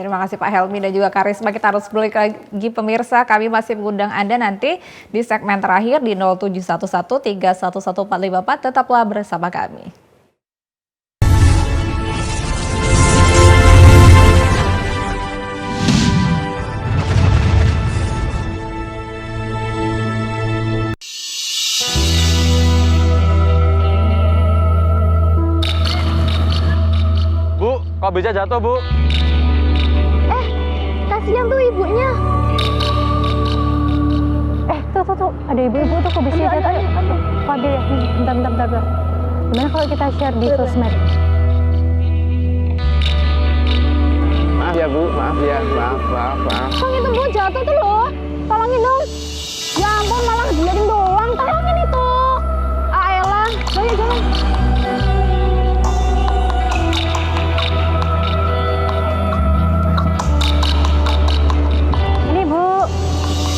Terima kasih Pak Helmi dan juga Karisma. Kita harus balik lagi pemirsa. Kami masih mengundang Anda nanti di segmen terakhir di 0711 311454. Tetaplah bersama kami. Bu, kok beca jatuh, Bu? Kasihan tuh ibunya. Tuh, ada ibu-ibu tuh kok bisa jatuh. Kok ada ya? Bentar. Gimana kalau kita share di sosmed? Maaf ya, Bu. Maaf ya. Maaf. Bang, itu Bu jatuh tuh loh. Tolongin dong. Ya ampun, malah ngeliatin doang. Tolongin itu. Elah. Jangan. Ini Bu.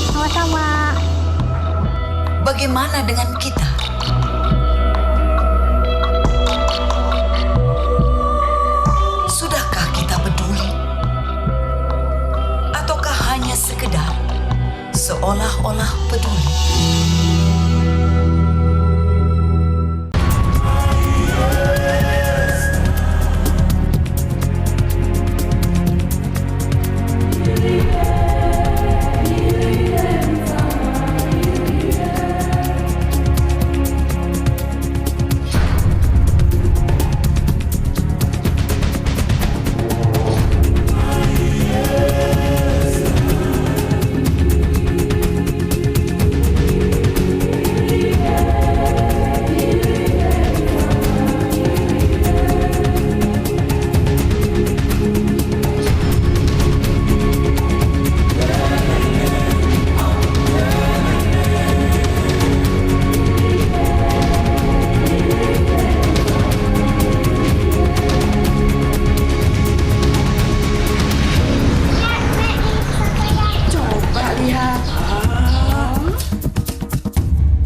Sama-sama. Bagaimana dengan kita? Sudahkah kita peduli? Ataukah hanya sekedar seolah-olah peduli?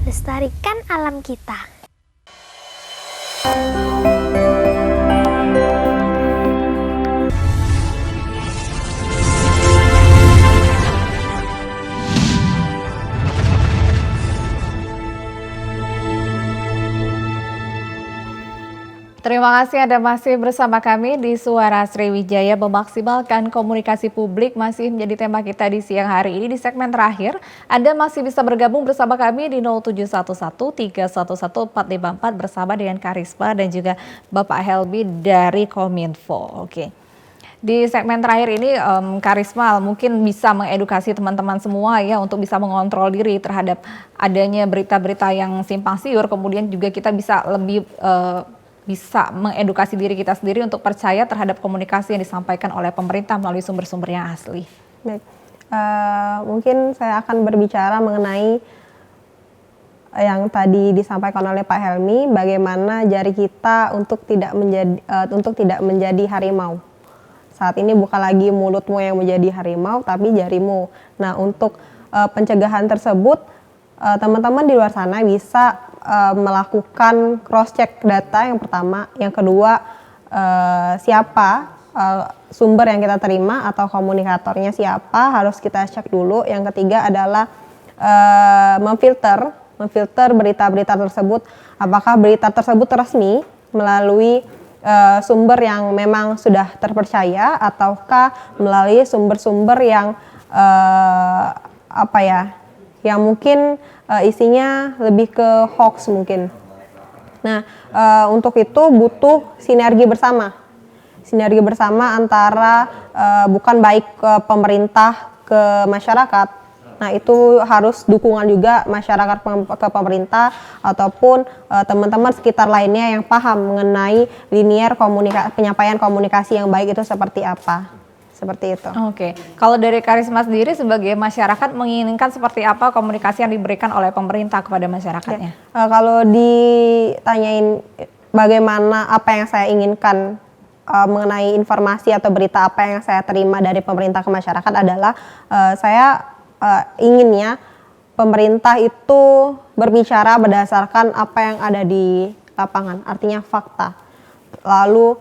Lestarikan alam kita. Terima kasih Anda masih bersama kami di Suara Sriwijaya. Memaksimalkan komunikasi publik masih menjadi tema kita di siang hari ini. Di segmen terakhir, Anda masih bisa bergabung bersama kami di 0711 311454 bersama dengan Karisma dan juga Bapak Helmi dari Kominfo. Oke. Di segmen terakhir ini Karisma mungkin bisa mengedukasi teman-teman semua ya untuk bisa mengontrol diri terhadap adanya berita-berita yang simpang siur. Kemudian juga kita bisa lebih bisa mengedukasi diri kita sendiri untuk percaya terhadap komunikasi yang disampaikan oleh pemerintah melalui sumber-sumber yang asli. Baik, mungkin saya akan berbicara mengenai yang tadi disampaikan oleh Pak Helmi, bagaimana jari kita untuk tidak menjadi harimau. Saat ini bukan lagi mulutmu yang menjadi harimau, tapi jarimu. Nah, untuk pencegahan tersebut, teman-teman di luar sana bisa melakukan cross check data yang pertama, yang kedua siapa sumber yang kita terima atau komunikatornya siapa harus kita cek dulu. Yang ketiga adalah memfilter berita-berita tersebut, apakah berita tersebut resmi melalui sumber yang memang sudah terpercaya ataukah melalui sumber-sumber yang yang mungkin isinya lebih ke hoax mungkin. Nah, untuk itu butuh sinergi bersama antara bukan baik ke pemerintah ke masyarakat. Nah, itu harus dukungan juga masyarakat ke pemerintah ataupun teman-teman sekitar lainnya yang paham mengenai linear penyampaian komunikasi yang baik itu seperti apa. Seperti itu. Oke, kalau dari Karisma sendiri sebagai masyarakat menginginkan seperti apa komunikasi yang diberikan oleh pemerintah kepada masyarakatnya? Ya. Kalau ditanyain bagaimana apa yang saya inginkan mengenai informasi atau berita apa yang saya terima dari pemerintah ke masyarakat adalah saya inginnya pemerintah itu berbicara berdasarkan apa yang ada di lapangan, artinya fakta. Lalu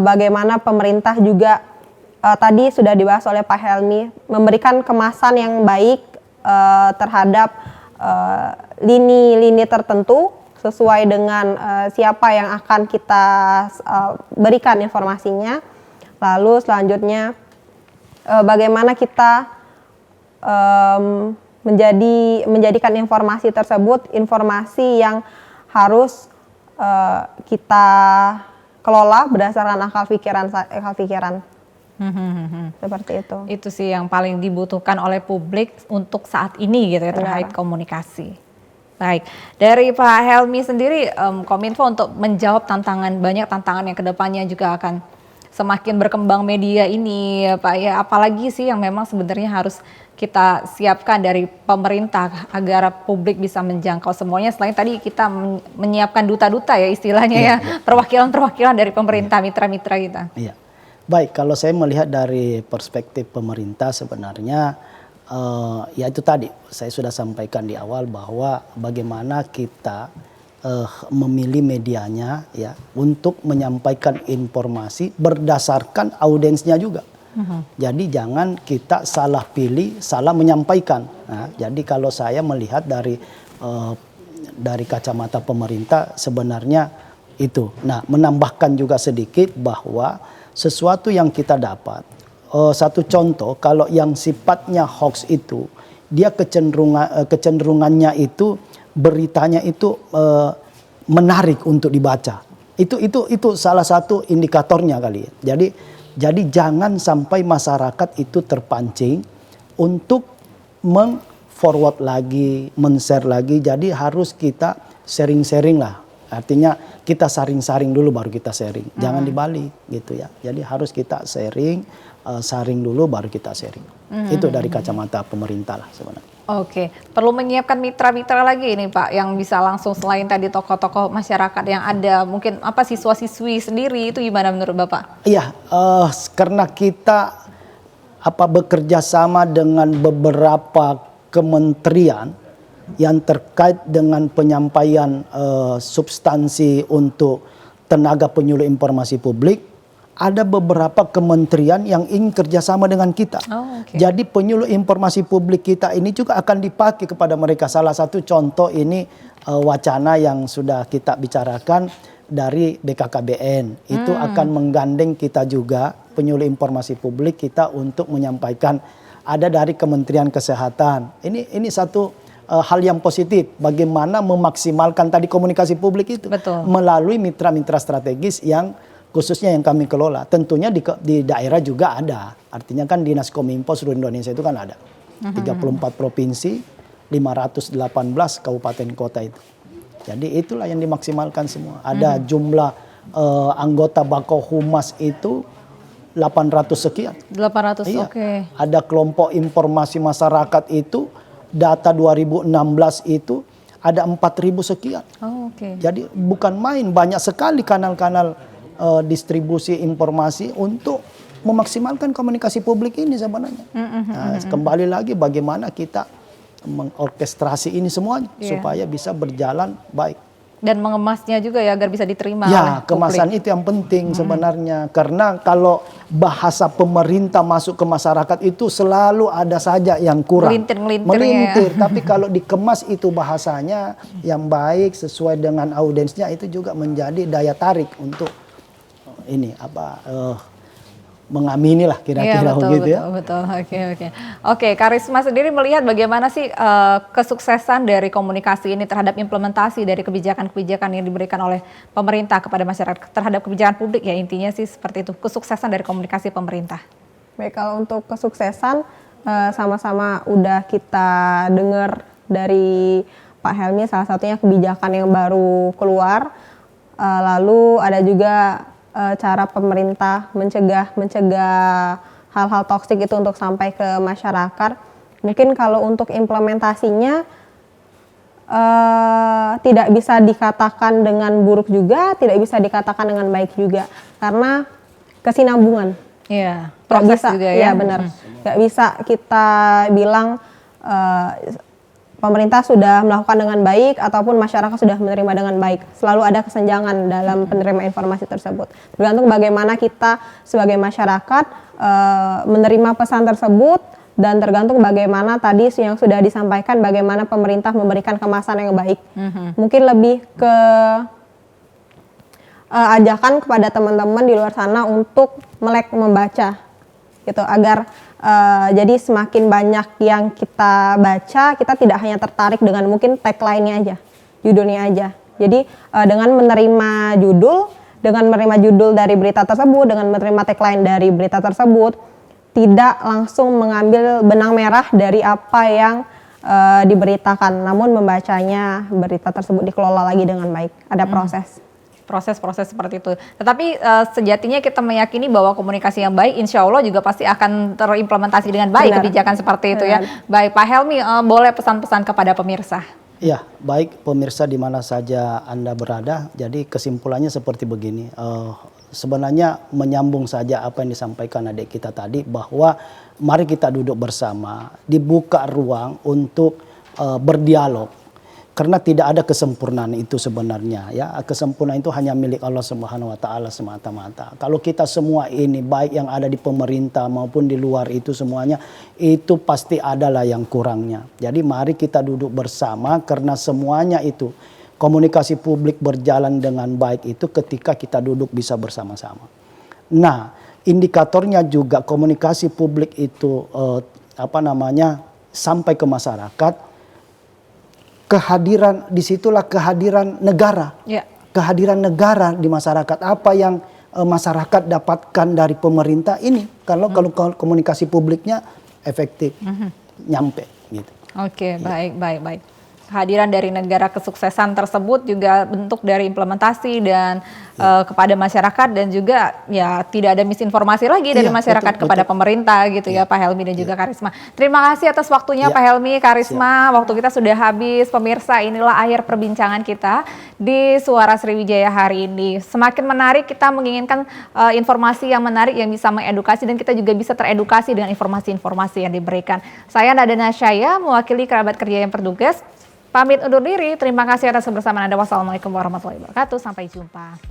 bagaimana pemerintah juga tadi sudah dibahas oleh Pak Helmi, memberikan kemasan yang baik terhadap lini-lini tertentu sesuai dengan siapa yang akan kita berikan informasinya. Lalu selanjutnya bagaimana kita menjadikan informasi tersebut informasi yang harus kita kelola berdasarkan akal pikiran. Seperti itu. Itu sih yang paling dibutuhkan oleh publik untuk saat ini gitu ya, terkait komunikasi. Baik, dari Pak Helmi sendiri, Kominfo untuk menjawab banyak tantangan yang kedepannya juga akan semakin berkembang media ini ya Pak ya, apalagi sih yang memang sebenarnya harus kita siapkan dari pemerintah agar publik bisa menjangkau semuanya, selain tadi kita menyiapkan duta-duta ya istilahnya ya, perwakilan-perwakilan dari pemerintah, mitra-mitra kita. Iya. Baik, kalau saya melihat dari perspektif pemerintah sebenarnya ya itu tadi saya sudah sampaikan di awal bahwa bagaimana kita memilih medianya ya untuk menyampaikan informasi berdasarkan audiensnya juga. Jadi jangan kita salah pilih, salah menyampaikan. Nah, jadi kalau saya melihat dari kacamata pemerintah sebenarnya itu. Nah, menambahkan juga sedikit bahwa sesuatu yang kita dapat, satu contoh kalau yang sifatnya hoax itu, dia kecenderungannya itu beritanya itu menarik untuk dibaca. Itu salah satu indikatornya kali ya. Jadi jangan sampai masyarakat itu terpancing untuk forward lagi, men-share lagi. Jadi harus kita sharing-sharing lah. Artinya kita saring-saring dulu baru kita sharing. Jangan dibalik gitu ya. Jadi harus kita saring dulu baru kita sharing. Itu dari kacamata pemerintah lah sebenarnya. Oke, perlu menyiapkan mitra-mitra lagi ini Pak yang bisa langsung selain tadi tokoh-tokoh masyarakat yang ada, mungkin apa siswa-siswi sendiri itu gimana menurut Bapak? Iya, karena kita bekerja sama dengan beberapa kementerian yang terkait dengan penyampaian substansi untuk tenaga penyuluh informasi publik. Ada beberapa kementerian yang ingin kerjasama dengan kita. Jadi penyuluh informasi publik kita ini juga akan dipakai kepada mereka. Salah satu contoh ini wacana yang sudah kita bicarakan dari BKKBN. Itu akan menggandeng kita juga, penyuluh informasi publik kita untuk menyampaikan. Ada dari Kementerian Kesehatan. Ini satu hal yang positif. Bagaimana memaksimalkan tadi komunikasi publik itu. Betul. Melalui mitra-mitra strategis yang khususnya yang kami kelola. Tentunya di daerah juga ada. Artinya kan Dinas Kominfo seluruh Indonesia itu kan ada. 34 provinsi, 518 kabupaten kota itu. Jadi itulah yang dimaksimalkan semua. Ada jumlah anggota Bako Humas itu 800 sekian. 800, iya. Oke. Ada kelompok informasi masyarakat itu, data 2016 itu ada 4.000 sekian. Oke. Jadi bukan main, banyak sekali kanal-kanal distribusi informasi untuk memaksimalkan komunikasi publik ini sebenarnya. Kembali lagi bagaimana kita mengorkestrasi ini semuanya supaya bisa berjalan baik. Dan mengemasnya juga ya agar bisa diterima oleh Ya, kemasan publik. itu yang penting sebenarnya. Karena kalau bahasa pemerintah masuk ke masyarakat itu selalu ada saja yang kurang. Melintir-melintirnya. Tapi kalau dikemas itu bahasanya yang baik sesuai dengan audiensnya, itu juga menjadi daya tarik untuk mengamini lah kira-kira begitu ya. Betul. Oke, Karisma sendiri melihat bagaimana sih kesuksesan dari komunikasi ini terhadap implementasi dari kebijakan-kebijakan yang diberikan oleh pemerintah kepada masyarakat terhadap kebijakan publik ya, intinya sih seperti itu, kesuksesan dari komunikasi pemerintah. Baik, kalau untuk kesuksesan sama-sama udah kita dengar dari Pak Helmi, salah satunya kebijakan yang baru keluar. Lalu ada juga cara pemerintah mencegah hal-hal toksik itu untuk sampai ke masyarakat. Mungkin kalau untuk implementasinya tidak bisa dikatakan dengan buruk juga, tidak bisa dikatakan dengan baik juga. Karena kesinambungan. Iya, Nggak proses bisa, juga ya ya. benar. Nggak bisa kita bilang pemerintah sudah melakukan dengan baik ataupun masyarakat sudah menerima dengan baik. Selalu ada kesenjangan dalam penerima informasi tersebut. Tergantung bagaimana kita sebagai masyarakat menerima pesan tersebut dan tergantung bagaimana tadi yang sudah disampaikan bagaimana pemerintah memberikan kemasan yang baik. Mungkin lebih ke ajakan kepada teman-teman di luar sana untuk melek membaca gitu agar jadi semakin banyak yang kita baca, kita tidak hanya tertarik dengan mungkin tagline-nya aja, judulnya aja. Jadi dengan menerima judul dari berita tersebut, dengan menerima tagline dari berita tersebut, tidak langsung mengambil benang merah dari apa yang diberitakan, namun membacanya berita tersebut dikelola lagi dengan baik. Ada Proses-proses seperti itu. Tetapi sejatinya kita meyakini bahwa komunikasi yang baik insya Allah juga pasti akan terimplementasi dengan baik. Benar. Kebijakan seperti itu ya. Baik Pak Helmi, boleh pesan-pesan kepada pemirsa? Ya, baik pemirsa di mana saja Anda berada. Jadi kesimpulannya seperti begini. Sebenarnya menyambung saja apa yang disampaikan adik kita tadi, bahwa mari kita duduk bersama, dibuka ruang untuk berdialog. Karena tidak ada kesempurnaan itu sebenarnya ya. Kesempurnaan itu hanya milik Allah Subhanahu wa taala semata-mata. Kalau kita semua ini baik yang ada di pemerintah maupun di luar itu semuanya itu pasti adalah yang kurangnya. Jadi mari kita duduk bersama karena semuanya itu komunikasi publik berjalan dengan baik itu ketika kita duduk bisa bersama-sama. Nah, indikatornya juga komunikasi publik itu sampai ke masyarakat. Disitulah kehadiran negara. Ya. Kehadiran negara di masyarakat. Apa yang masyarakat dapatkan dari pemerintah ini. Kalau komunikasi publiknya efektif, nyampe gitu. Oke, baik. Kehadiran dari negara, kesuksesan tersebut juga bentuk dari implementasi dan kepada masyarakat, dan juga ya tidak ada misinformasi lagi dari masyarakat kepada pemerintah gitu ya Pak Helmi dan juga Karisma. Terima kasih atas waktunya Pak Helmi, Karisma. Waktu kita sudah habis. Pemirsa, inilah akhir perbincangan kita di Suara Sriwijaya hari ini. Semakin menarik, kita menginginkan informasi yang menarik yang bisa mengedukasi, dan kita juga bisa teredukasi dengan informasi-informasi yang diberikan. Saya Nada Nasyaya, mewakili kerabat kerja yang bertugas. Pamit undur diri, terima kasih atas kebersamaan Anda. Wassalamualaikum warahmatullahi wabarakatuh. Sampai jumpa.